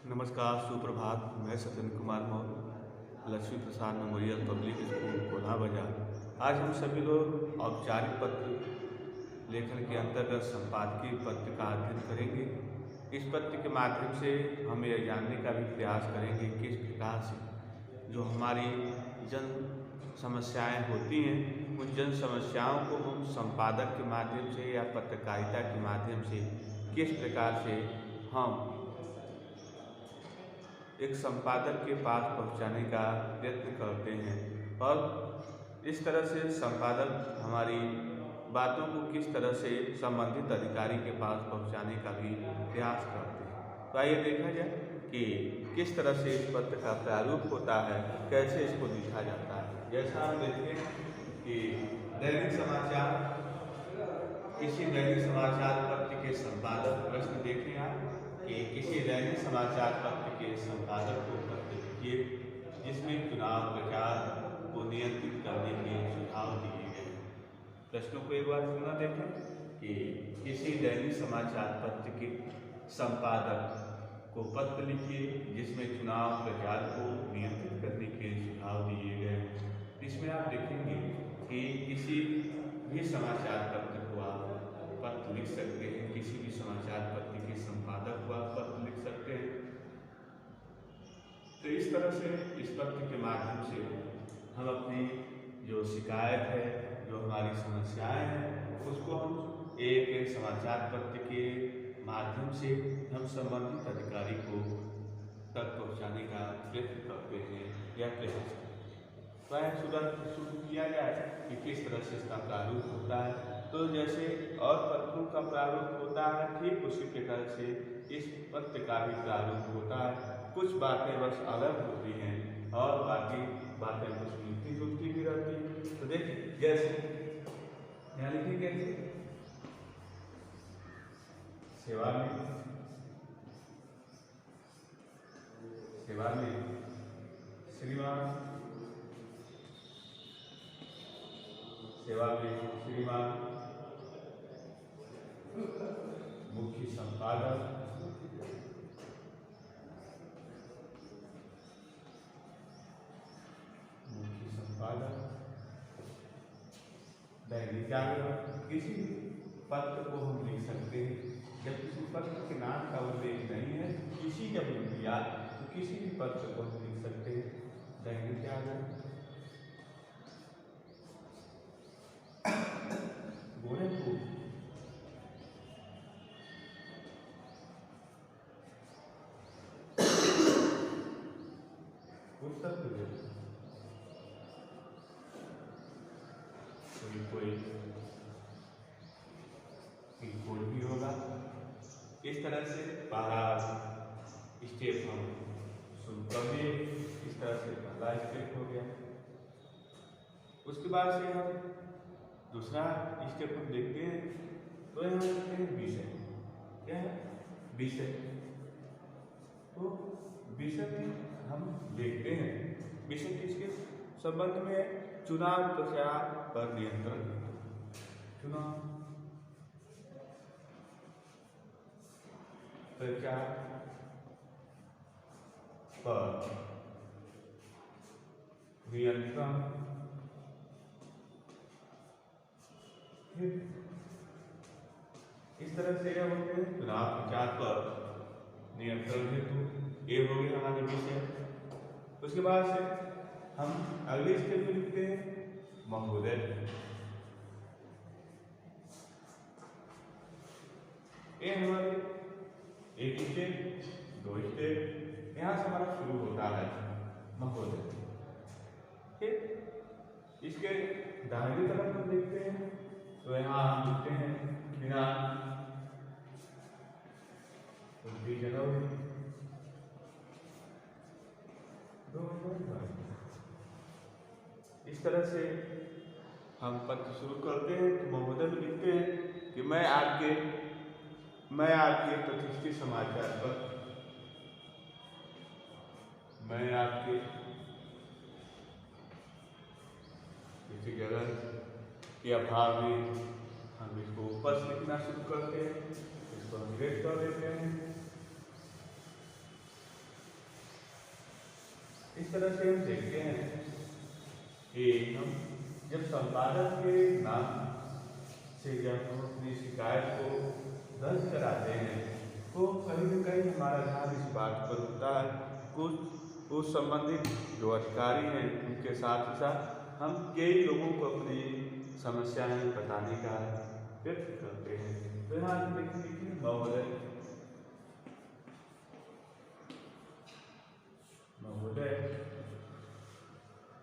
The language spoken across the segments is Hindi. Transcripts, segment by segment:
नमस्कार, सुप्रभात। मैं सत्येंद्र कुमार मौर्य, लक्ष्मी प्रसाद मेमोरियल पब्लिक स्कूल कोल्हा बाजार। आज हम सभी लोग औपचारिक पत्र लेखन के अंतर्गत संपादकीय पत्र का अध्ययन करेंगे। इस पत्र के माध्यम से हम यह जानने का भी प्रयास करेंगे किस प्रकार से जो हमारी जन समस्याएं होती हैं, उन जन समस्याओं को हम संपादक के माध्यम से या पत्रकारिता के माध्यम से किस प्रकार से हम एक संपादक के पास पहुंचाने का प्रयत्न करते हैं और इस तरह से संपादक हमारी बातों को किस तरह से संबंधित अधिकारी के पास पहुंचाने का भी प्रयास करते हैं। तो आइए देखा जाए कि किस तरह से इस पत्र का प्रारूप होता है, कैसे इसको लिखा जाता है। जैसा हम देखते हैं कि दैनिक समाचार, किसी दैनिक समाचार पत्र के संपादक, प्रश्न देखें आप कि किसी दैनिक समाचार पत्र के संपादक को पत्र लिखिए जिसमें चुनाव प्रचार को नियंत्रित करने के सुझाव दिए गए। प्रश्नों को एक बार पुनः देखें कि किसी दैनिक समाचार पत्र के संपादक को पत्र लिखिए जिसमें चुनाव प्रचार को नियंत्रित करने के सुझाव दिए गए। इसमें आप देखेंगे कि किसी भी समाचार पत्र को आप पत्र लिख सकते हैं, किसी भी समाचार पत्र के संपादक को आप पत्र लिख सकते हैं। तो इस तरह से इस पत्र के माध्यम से हम अपनी जो शिकायत है, जो हमारी समस्याएं हैं, उसको हम एक समाचार पत्र के माध्यम से हम संबंधित अधिकारी को तक पहुंचाने का प्रयत्न करते हैं या प्रयास करते हैं। तो शुरू किया जाए कि किस तरह से इसका प्रारूप होता है। तो जैसे और पत्रों का प्रारूप होता है, ठीक उसी प्रकार से इस पत्र का भी प्रारूप होता है। कुछ बातें बस अलग होती हैं और बाकी बातें कुछ मिलती जुलती भी रहती हैं। तो देखिए, जैसे यहाँ लिखेंगे सेवा में श्रीमान, सेवा में श्रीमान मुख्य संपादक, दैनिक जागरण। किसी पत्र को हम लिख सकते हैं जब किसी पत्र के नाम का उल्लेख नहीं है, किसी जब लिखा तो किसी भी पत्र को हम लिख सकते हैं दैनिक जागरण। गोरखपुर उत्तर प्रदेश, कोई कोड भी होगा। इस तरह से पहला स्टेप हम शुरू कर दिए। इस तरह से पहला स्टेप हो गया। उसके बाद से हम दूसरा स्टेप हम देखते हैं। तो यहाँ देखते हैं विषय। क्या है? विषय। तो विषय में हम देखते हैं विषय किसके संबंध में? चुनाव प्रचार पर नियंत्रण। चुनाव प्रचार पर नियंत्रण। इस तरह से क्या बोलते हैं? चुनाव प्रचार पर नियंत्रण हेतु ये हो गया हमारे विषय। उसके बाद से हम अगले स्टेप में लिखते हैं महोदय। ये हमारे एक स्टेप, दो स्टेप, यहाँ से हमारा शुरू होता है महोदय। ठीक, इसके दाहिनी तरफ हम देखते हैं तो यहाँ हम लिखते हैं दिनांक 29 जनवरी 2022। इस तरह से हम पत्र शुरू करते हैं। तो महोदय में लिखते हैं कि मैं आपके प्रतिष्ठित समाचार पत्र, मैं आपके किसी जगह के अभाव में हम इसको ऊपर से लिखना शुरू करते हैं। इसको हम रेड कर देते हैं। इस तरह से हम देखते हैं कि हम जब संपादक के नाम से जब हम अपनी शिकायत को दर्ज कराते हैं तो कहीं न कहीं हमारा ध्यान इस बात पर होता है कुछ उस संबंधित जो अधिकारी हैं उनके साथ ही साथ हम कई लोगों को अपनी समस्याएं बताने का व्यक्त करते हैं। तो यहाँ देखिए महोदय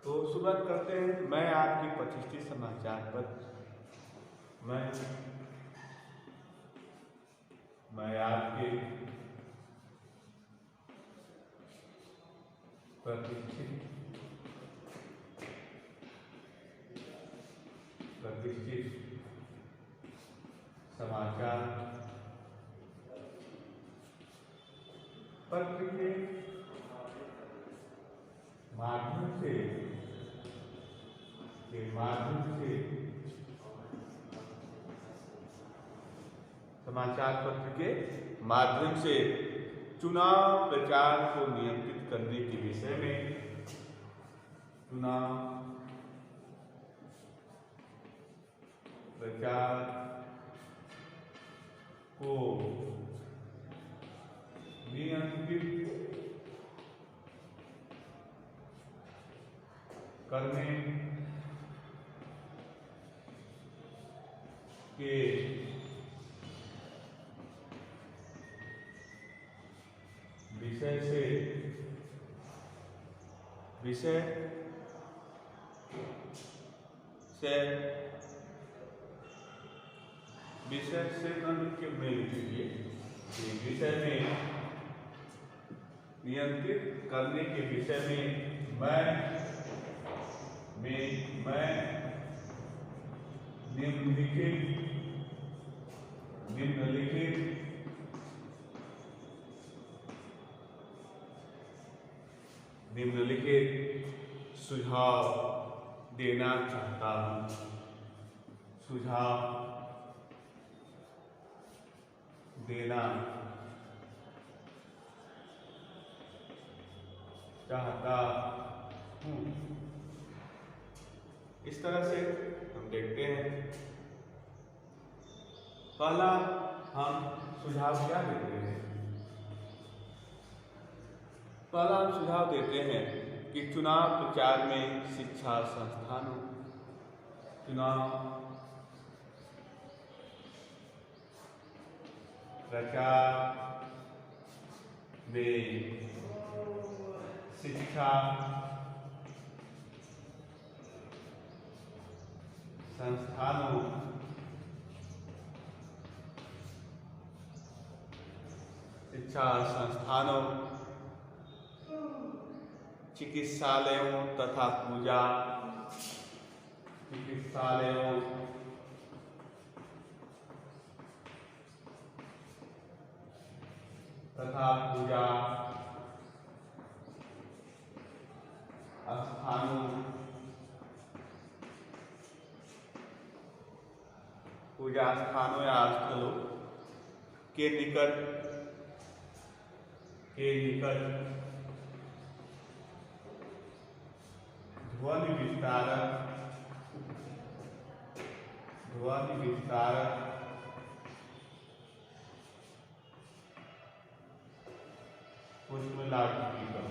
तो शुरुआत करते हैं। मैं आपकी प्रतिष्ठित समाचार पत्र मैं आपके प्रतिष्ठित समाचार पत्र के माध्यम से समाचार पत्र के माध्यम से चुनाव प्रचार को नियंत्रित करने के विषय में चुनाव प्रचार को नियंत्रित करने के विषय से में लिखिए विषय में नियंत्रित करने के विषय में मैं निम्नलिखित सुझाव देना चाहता हूँ। इस तरह से हम देखते हैं पहला हम सुझाव क्या देते हैं। पहला हम सुझाव देते हैं कि चुनाव प्रचार में शिक्षा संस्थानों चुनाव प्रचार में शिक्षा संस्थानों चिकित्सालयों तथा पूजा स्थानों या स्थलों के निकट ध्वनि विस्तारक उसमें लाउडस्पीकर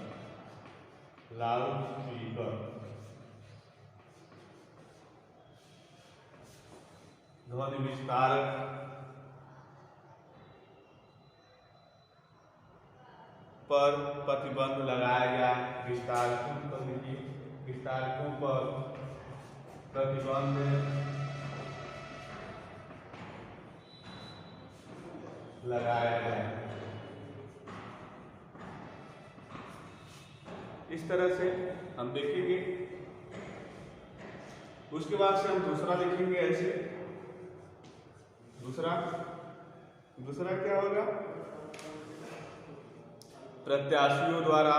ध्वनि विस्तारक पर प्रतिबंध लगाया गया। विस्तारकों पर प्रतिबंध लगाया गया। इस तरह से हम देखेंगे। उसके बाद से हम दूसरा लिखेंगे ऐसे। दूसरा क्या होगा? प्रत्याशियों द्वारा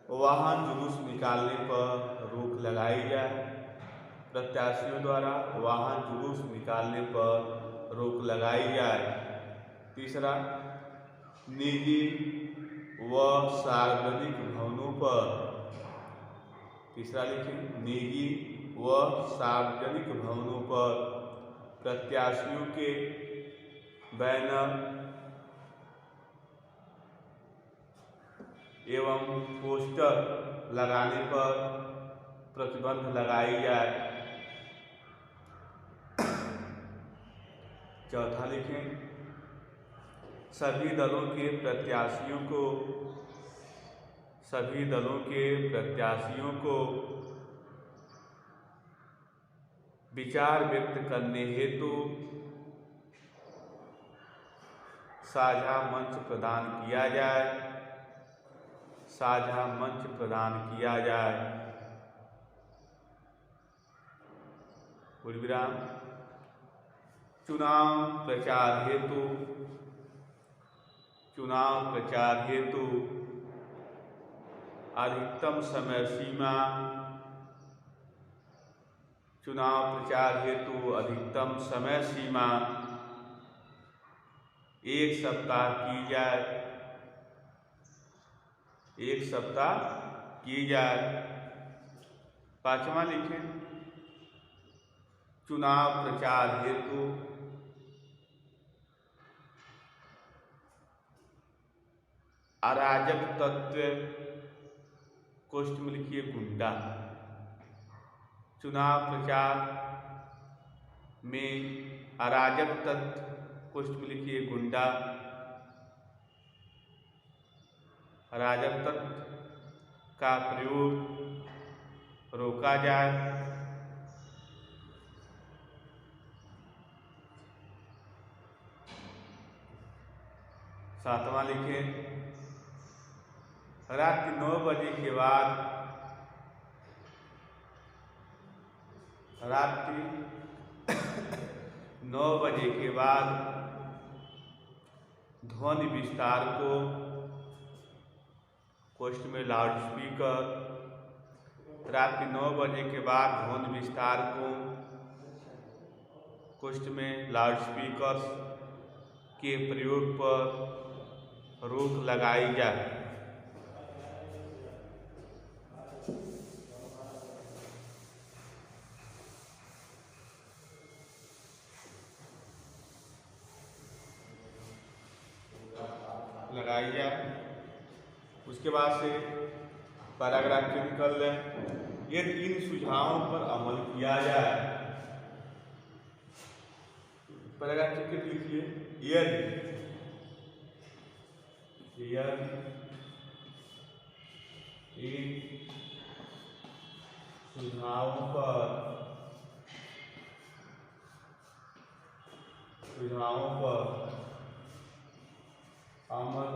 वाहन जुलूस निकालने पर रोक लगाई जाए। प्रत्याशियों द्वारा वाहन जुलूस निकालने पर रोक लगाई जाए। तीसरा, निजी व सार्वजनिक भवनों पर, तीसरा लिखें, निजी व सार्वजनिक भवनों पर प्रत्याशियों के बैनर एवं पोस्टर लगाने पर प्रतिबंध लगाई जाए। चौथा लिखें, सभी दलों के प्रत्याशियों को विचार व्यक्त करने हेतु साझा मंच प्रदान किया जाए। पूर्ण विराम। चुनाव प्रचार हेतु अधिकतम समय सीमा, एक सप्ताह की जाए। पांचवा लिखें, चुनाव प्रचार हेतु अराजक तत्व कोष्ठ में लिखिए गुंडा। चुनाव प्रचार में अराजक तत्व कोष्ठ में लिखिए गुंडा, अराजक तत्व का प्रयोग रोका जाए। सातवां लिखें, रात 9 बजे के बाद ध्वनि विस्तार को कोष्ठ में लाउडस्पीकर, रात 9 बजे के बाद ध्वनि विस्तार को कोष्ठ में लाउडस्पीकर के प्रयोग पर रोक लगाई जाए। उसके बाद से पैराग्राफ के निकल लें। यदि इन सुझावों पर अमल किया जाए, पैराग्राफ के लिखिए, यदि इन सुझावों पर अमल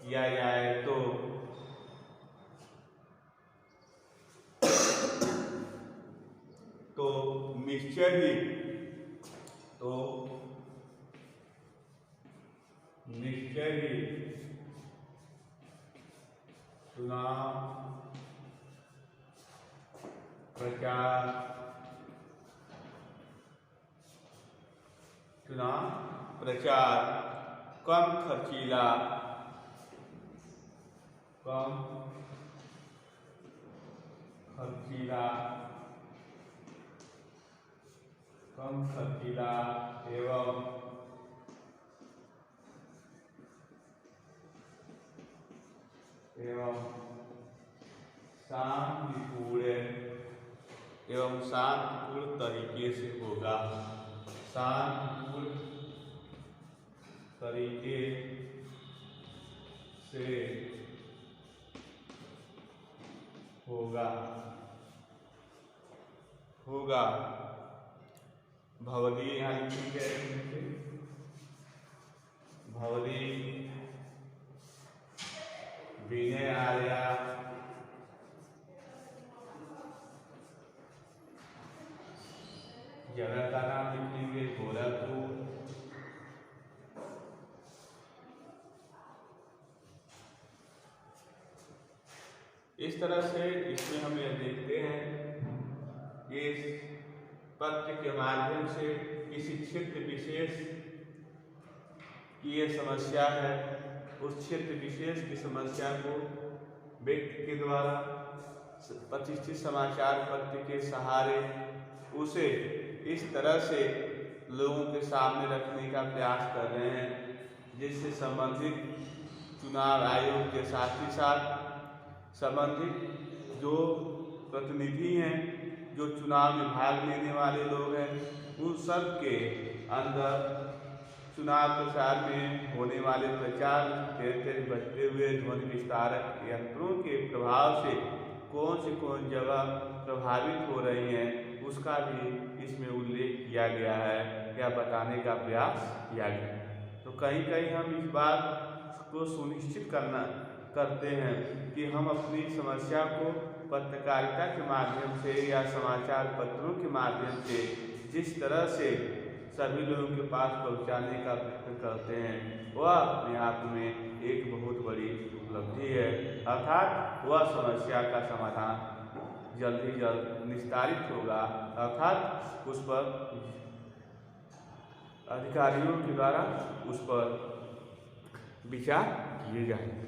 किया जाए, तो निश्चय ही चुनाव प्रचार कम खर्चीला एवं शांतिपूर्ण तरीके से होगा। भवदी यहाँ लिखी है, भवदी विनय आर्या जगह का नाम लिखेंगे गोरखपुर। इस तरह से इसमें हम यह देखते हैं कि पत्र के माध्यम से किसी क्षेत्र विशेष की ये समस्या है, उस क्षेत्र विशेष की समस्या को व्यक्ति के द्वारा प्रतिष्ठित समाचार पत्र के सहारे उसे इस तरह से लोगों के सामने रखने का प्रयास कर रहे हैं जिससे संबंधित चुनाव आयोग के साथ ही साथ संबंधित जो प्रतिनिधि हैं, जो चुनाव में भाग लेने वाले लोग हैं, उन सब के अंदर चुनाव प्रचार में होने वाले प्रचार तेज बजते हुए ध्वनि विस्तारक यंत्रों के प्रभाव से कौन जगह प्रभावित हो रही हैं उसका भी इसमें उल्लेख किया गया है या बताने का प्रयास किया गया। तो कहीं कहीं हम इस बात को सुनिश्चित करते हैं कि हम अपनी समस्या को पत्रकारिता के माध्यम से या समाचार पत्रों के माध्यम से जिस तरह से सभी लोगों के पास पहुंचाने का प्रयत्न करते हैं वह अपने आप में एक बहुत बड़ी उपलब्धि है, अर्थात वह समस्या का समाधान जल्द ही जल्द निस्तारित होगा, अर्थात उस पर अधिकारियों के द्वारा उस पर विचार किए जाएंगे।